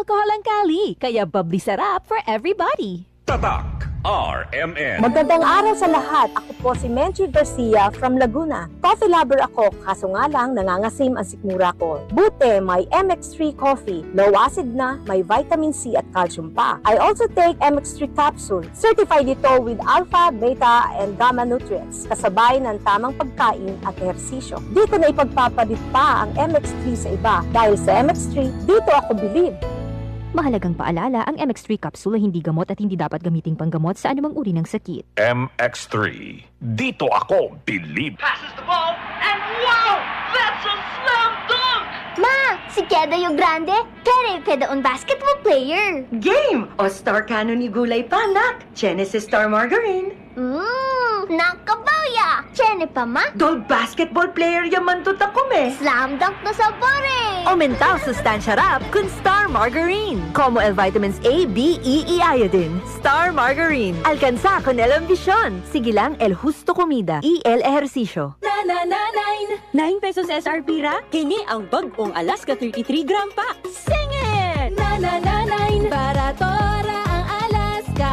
alcohol ang kali, kaya bubbly sarap for everybody. Tatak RMN. Magandang araw sa lahat. Ako po si Menchie Garcia from Laguna. Coffee lover ako, kaso nga lang nangangasim ang sikmura ko. Buti, may MX3 coffee. Low acid na, may vitamin C at calcium pa. I also take MX3 capsule. Certified ito with alpha, beta, and gamma nutrients. Kasabay ng tamang pagkain at ehersisyo. Dito na ipagpapalit pa ang MX3 sa iba. Dahil sa MX3, dito ako believe. Mahalagang paalala, ang MX3 capsule ay hindi gamot at hindi dapat gamiting panggamot sa anumang uri ng sakit. MX3. Dito ako believe. Passes the ball, and wow! That's a slam dunk! Ma, si Kedayo Grande, peda un basketball player. Game! O star canon ni Gulay Panak, Genesis Star Margarine. Nakabawya! Chene pa ma? Dol basketball player yaman to takume. Slam dunk na sa bore! Aumentaw sustansya rap kun Star Margarine. Como L Vitamins A, B, E, E Iodine. Star Margarine. Alcanza con el ambisyon. Sige lang, el justo comida. Y el ehersisyo. Na 9 pesos SRP ra? Kini ang bagong Alaska 33 gram pack. Sing it! Na 9 baratora ang Alaska.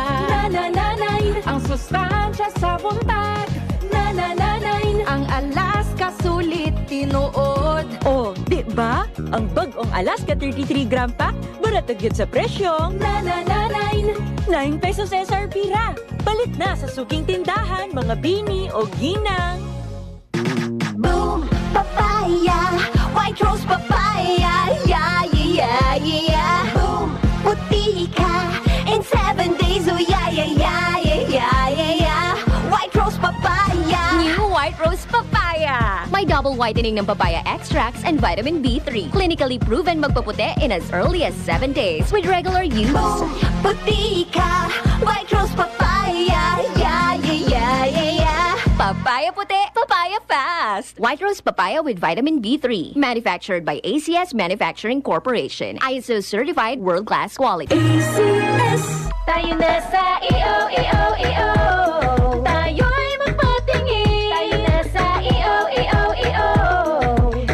Na 9 ang sustansya sa buntag. Na 9 ang Alaska sulit tinuod. Oh, di ba? Ang bagong Alaska 33 gram pack baratag yun sa presyo. Na 9 pesos SRP ra. Balik na sa suking tindahan, mga bini o ginang. Boom! Papaya! White rose papaya! Yeah, yeah, yeah! Boom! Puti ka! In 7 days, oh yeah, yeah, yeah, yeah, yeah, yeah! White rose papaya! New White Rose Papaya. May double whitening ng papaya extracts and vitamin B3. Clinically proven magpaputi in as early as 7 days with regular use. Boom! Puti ka! White rose papaya! Yeah, yeah, yeah, yeah, yeah! Papaya puti, papaya fast. White Rose Papaya with vitamin B3. Manufactured by ACS Manufacturing Corporation. ISO certified world-class quality. ACS! Tayo na sa EO. Tayo'y magpatingin. Tayo na sa EO.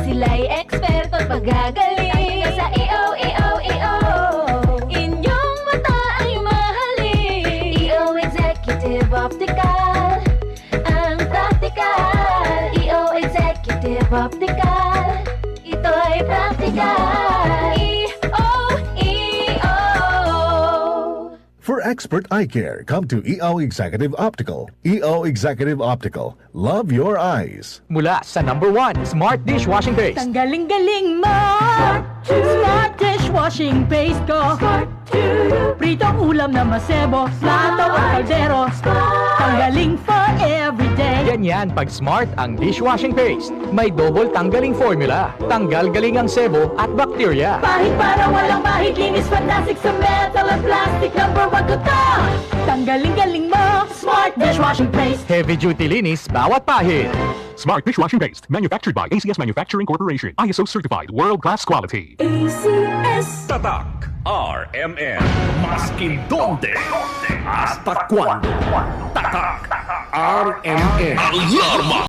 Sila'y eksperto at magagaling. Tayo na sa EO. Inyong mata ay mahalin. EO Executive Optical. Ang practical. EO Executive Optical. Ito'y practical. EO. For expert eye care, come to EO Executive Optical. EO Executive Optical. Love your eyes. Mula sa #1 Smart Dishwashing Paste. Tanggaling-galing mo. Smart dishwashing paste ko. Pritong ulam na masebo. Plato at kaldero. Tanggaling for everyday. Ganyan pag Smart ang dishwashing paste. May double tanggaling formula. Tanggal galing ang sebo at bakterya. Pahit para walang mahit. Linis fantastic sa metal at plastic. #1 ko to. Tanggaling-galing mo. Smart dishwashing paste. Heavy duty linis bawat pahit. Smart Dishwashing Paste. Manufactured by ACS Manufacturing Corporation. ISO certified world-class quality. ACS. Tatak RMN. Maskin donde hasta cuando. Tatak RMN. Alarma!